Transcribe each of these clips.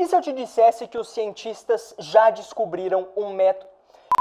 E se eu te dissesse que os cientistas já descobriram um método?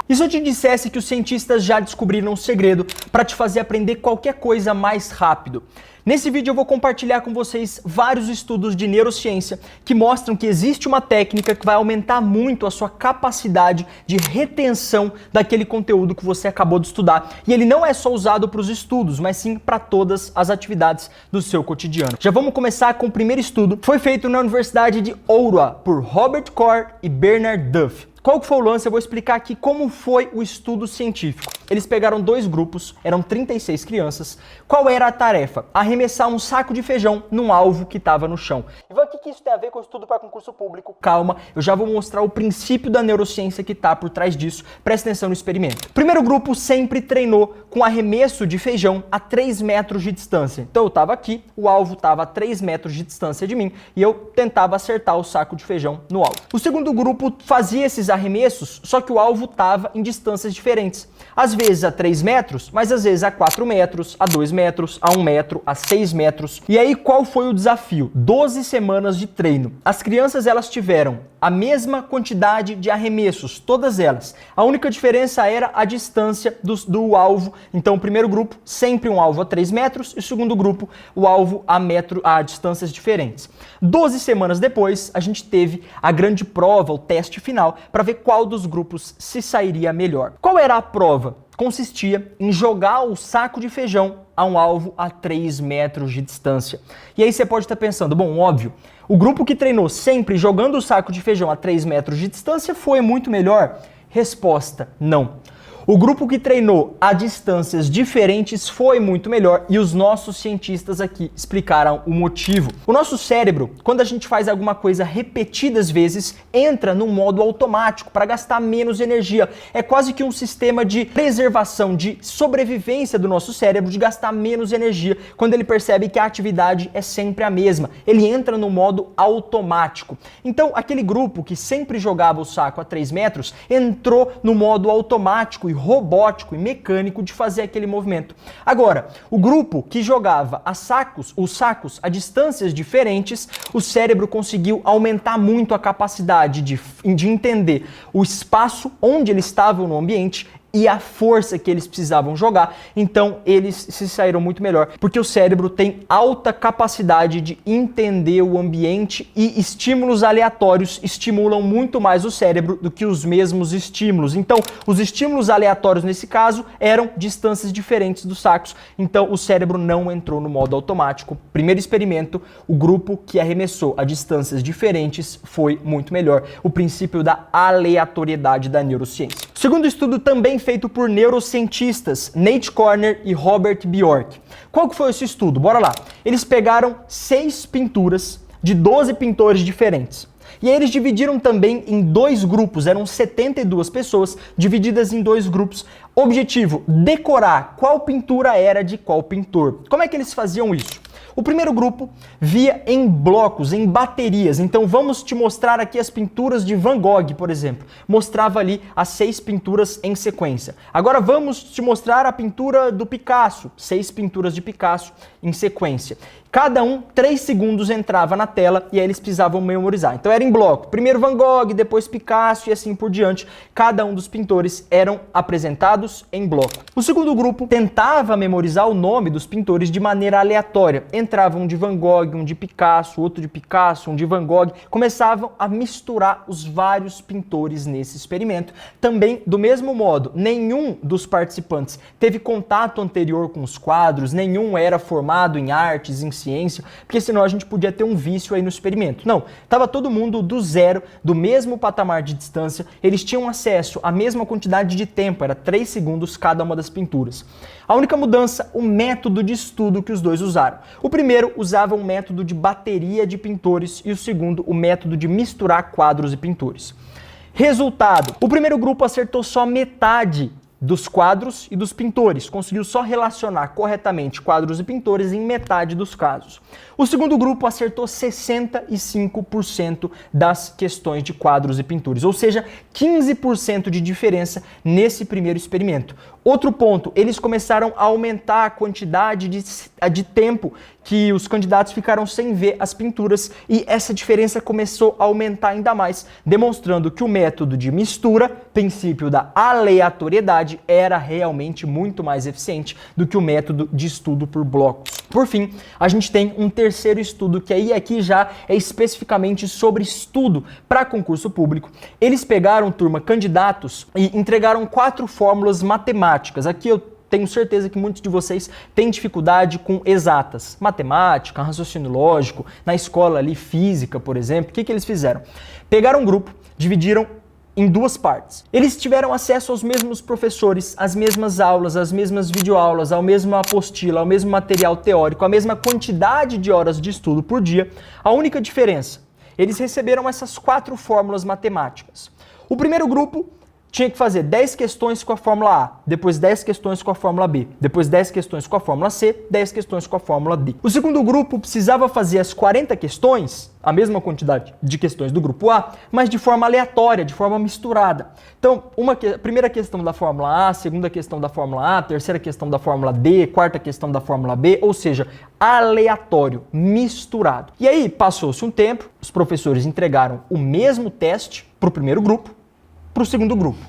E se eu te dissesse que os cientistas já descobriram um segredo para te fazer aprender qualquer coisa mais rápido? Nesse vídeo eu vou compartilhar com vocês vários estudos de neurociência que mostram que existe uma técnica que vai aumentar muito a sua capacidade de retenção daquele conteúdo que você acabou de estudar. E ele não é só usado para os estudos, mas sim para todas as atividades do seu cotidiano. Já vamos começar com o primeiro estudo. Foi feito na Universidade de Ottawa por Robert Corr e Bernard Duff. Qual que foi o lance? Eu vou explicar aqui como foi o estudo científico. Eles pegaram dois grupos, eram 36 crianças. Qual era a tarefa? Arremessar um saco de feijão num alvo que estava no chão. Ivan, o que isso tem a ver com o estudo para concurso público? Calma, eu já vou mostrar o princípio da neurociência que está por trás disso. Presta atenção no experimento. O primeiro grupo sempre treinou com arremesso de feijão a 3 metros de distância. Então eu estava aqui, o alvo estava a 3 metros de distância de mim e eu tentava acertar o saco de feijão no alvo. O segundo grupo fazia esses arremessos, só que o alvo estava em distâncias diferentes. Às vezes a 3 metros, mas às vezes a 4 metros, a 2 metros, a 1 metro, a 6 metros. E aí qual foi o desafio? 12 semanas de treino. As crianças elas tiveram a mesma quantidade de arremessos, todas elas. A única diferença era a distância do alvo. Então o primeiro grupo sempre um alvo a 3 metros e o segundo grupo o alvo a distâncias diferentes. 12 semanas depois a gente teve a grande prova, o teste final, para ver qual dos grupos se sairia melhor. Qual era a prova? Consistia em jogar o saco de feijão a um alvo a 3 metros de distância. E aí você pode estar pensando, bom, óbvio, o grupo que treinou sempre jogando o saco de feijão a 3 metros de distância foi muito melhor? Resposta, não. O grupo que treinou a distâncias diferentes foi muito melhor e os nossos cientistas aqui explicaram o motivo. O nosso cérebro, quando a gente faz alguma coisa repetidas vezes, entra num modo automático para gastar menos energia. É quase que um sistema de preservação, de sobrevivência do nosso cérebro, de gastar menos energia quando ele percebe que a atividade é sempre a mesma. Ele entra no modo automático. Então, aquele grupo que sempre jogava o saco a 3 metros entrou no modo automático e robótico e mecânico de fazer aquele movimento. Agora, o grupo que jogava os sacos a distâncias diferentes, o cérebro conseguiu aumentar muito a capacidade de entender o espaço onde eles estavam no ambiente e a força que eles precisavam jogar, então eles se saíram muito melhor, porque o cérebro tem alta capacidade de entender o ambiente e estímulos aleatórios estimulam muito mais o cérebro do que os mesmos estímulos. Então, os estímulos aleatórios nesse caso eram distâncias diferentes dos sacos, então o cérebro não entrou no modo automático. Primeiro experimento, o grupo que arremessou a distâncias diferentes foi muito melhor. O princípio da aleatoriedade da neurociência. O segundo estudo também feito por neurocientistas Nate Corner e Robert Bjork. Qual que foi esse estudo? Bora lá. Eles pegaram 6 pinturas de 12 pintores diferentes. E aí eles dividiram também em 2 grupos, eram 72 pessoas divididas em 2 grupos. Objetivo, decorar qual pintura era de qual pintor. Como é que eles faziam isso? O primeiro grupo via em blocos, em baterias. Então vamos te mostrar aqui as pinturas de Van Gogh, por exemplo. Mostrava ali as 6 pinturas em sequência. Agora vamos te mostrar a pintura do Picasso. 6 pinturas de Picasso em sequência. Cada 3 segundos entrava na tela e aí eles precisavam memorizar. Então era em bloco. Primeiro Van Gogh, depois Picasso e assim por diante. Cada um dos pintores eram apresentados em bloco. O segundo grupo tentava memorizar o nome dos pintores de maneira aleatória. Entrava um de Van Gogh, um de Picasso, outro de Picasso, um de Van Gogh. Começavam a misturar os vários pintores nesse experimento. Também, do mesmo modo, nenhum dos participantes teve contato anterior com os quadros, nenhum era formado em artes, em ciência, porque senão a gente podia ter um vício aí no experimento. Não, estava todo mundo do zero, do mesmo patamar de distância, eles tinham acesso à mesma quantidade de tempo, era 3 segundos cada uma das pinturas. A única mudança, o método de estudo que os dois usaram. O primeiro usava um método de bateria de pintores e o segundo o método de misturar quadros e pintores. Resultado, o primeiro grupo acertou só metade dos quadros e dos pintores, conseguiu só relacionar corretamente quadros e pintores em metade dos casos. O segundo grupo acertou 65% das questões de quadros e pintores, ou seja, 15% de diferença nesse primeiro experimento. Outro ponto, eles começaram a aumentar a quantidade de tempo que os candidatos ficaram sem ver as pinturas e essa diferença começou a aumentar ainda mais, demonstrando que o método de mistura, princípio da aleatoriedade, era realmente muito mais eficiente do que o método de estudo por blocos. Por fim, a gente tem um terceiro estudo que aí aqui já é especificamente sobre estudo para concurso público. Eles pegaram, turma, candidatos e entregaram 4 fórmulas matemáticas. Aqui eu tenho certeza que muitos de vocês têm dificuldade com exatas. Matemática, raciocínio lógico, na escola ali, física, por exemplo. O que eles fizeram? Pegaram um grupo, dividiram em 2 partes. Eles tiveram acesso aos mesmos professores, às mesmas aulas, às mesmas videoaulas, ao mesmo apostila, ao mesmo material teórico, a mesma quantidade de horas de estudo por dia. A única diferença, eles receberam essas 4 fórmulas matemáticas. O primeiro grupo tinha que fazer 10 questões com a fórmula A, depois 10 questões com a fórmula B, depois 10 questões com a fórmula C, 10 questões com a fórmula D. O segundo grupo precisava fazer as 40 questões, a mesma quantidade de questões do grupo A, mas de forma aleatória, de forma misturada. Então, primeira questão da fórmula A, segunda questão da fórmula A, terceira questão da fórmula D, quarta questão da fórmula B, ou seja, aleatório, misturado. E aí, passou-se um tempo, os professores entregaram o mesmo teste para o primeiro grupo, para o segundo grupo.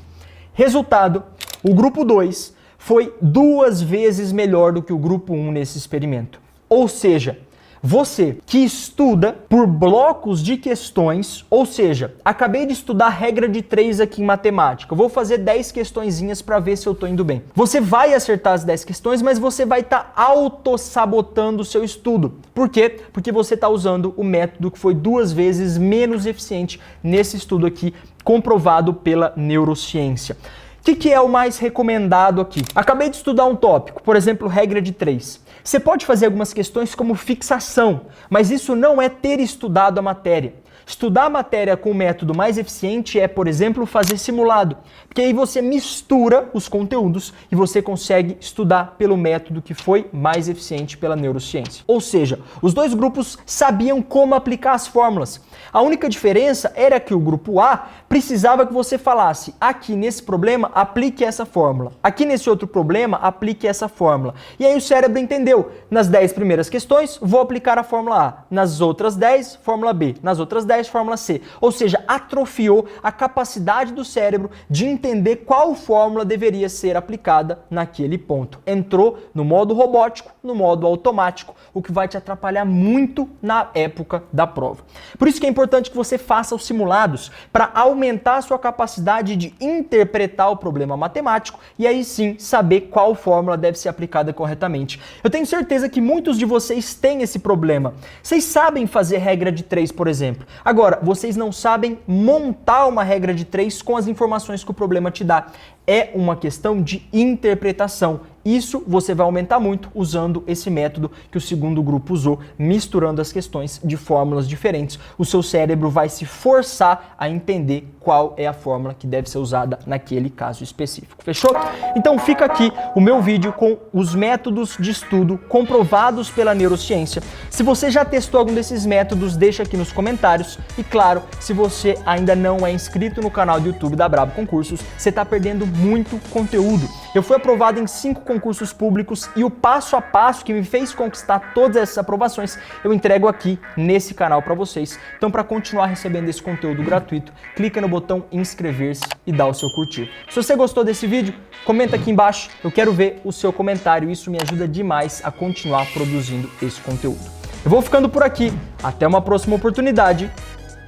Resultado, o grupo 2 foi 2 vezes melhor do que o grupo 1 nesse experimento. Ou seja, você que estuda por blocos de questões, ou seja, acabei de estudar a regra de 3 aqui em matemática, vou fazer 10 questõezinhas para ver se eu estou indo bem. Você vai acertar as 10 questões, mas você vai estar autossabotando o seu estudo. Por quê? Porque você está usando o método que foi 2 vezes menos eficiente nesse estudo aqui, comprovado pela neurociência. O que é o mais recomendado aqui? Acabei de estudar um tópico, por exemplo, regra de 3. Você pode fazer algumas questões como fixação, mas isso não é ter estudado a matéria. Estudar a matéria com o método mais eficiente é, por exemplo, fazer simulado, porque aí você mistura os conteúdos e você consegue estudar pelo método que foi mais eficiente pela neurociência. Ou seja, os 2 grupos sabiam como aplicar as fórmulas. A única diferença era que o grupo A precisava que você falasse: aqui nesse problema, aplique essa fórmula. Aqui nesse outro problema, aplique essa fórmula. E aí o cérebro entendeu. Nas 10 primeiras questões, vou aplicar a fórmula A. Nas outras 10, fórmula B. Nas outras 10, fórmula C. Ou seja, atrofiou a capacidade do cérebro de entender qual fórmula deveria ser aplicada naquele ponto. Entrou no modo robótico, no modo automático, o que vai te atrapalhar muito na época da prova. Por isso que é importante que você faça os simulados para aumentar a sua capacidade de interpretar o problema matemático e aí sim saber qual fórmula deve ser aplicada corretamente. Eu tenho certeza que muitos de vocês têm esse problema. Vocês sabem fazer regra de 3, por exemplo. Agora, vocês não sabem montar uma regra de 3 com as informações que o problema te dá. É uma questão de interpretação. Isso você vai aumentar muito usando esse método que o segundo grupo usou, misturando as questões de fórmulas diferentes. O seu cérebro vai se forçar a entender qual é a fórmula que deve ser usada naquele caso específico. Fechou? Então fica aqui o meu vídeo com os métodos de estudo comprovados pela neurociência. Se você já testou algum desses métodos, deixa aqui nos comentários. E claro, se você ainda não é inscrito no canal do YouTube da Brabo Concursos, você está perdendo muito conteúdo. Eu fui aprovado em 5 concursos públicos e o passo a passo que me fez conquistar todas essas aprovações eu entrego aqui nesse canal para vocês. Então, para continuar recebendo esse conteúdo gratuito, clica no botão inscrever-se e dá o seu curtir. Se você gostou desse vídeo, comenta aqui embaixo. Eu quero ver o seu comentário. Isso me ajuda demais a continuar produzindo esse conteúdo. Eu vou ficando por aqui. Até uma próxima oportunidade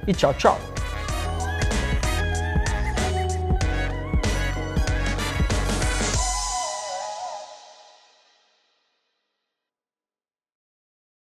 e tchau, tchau.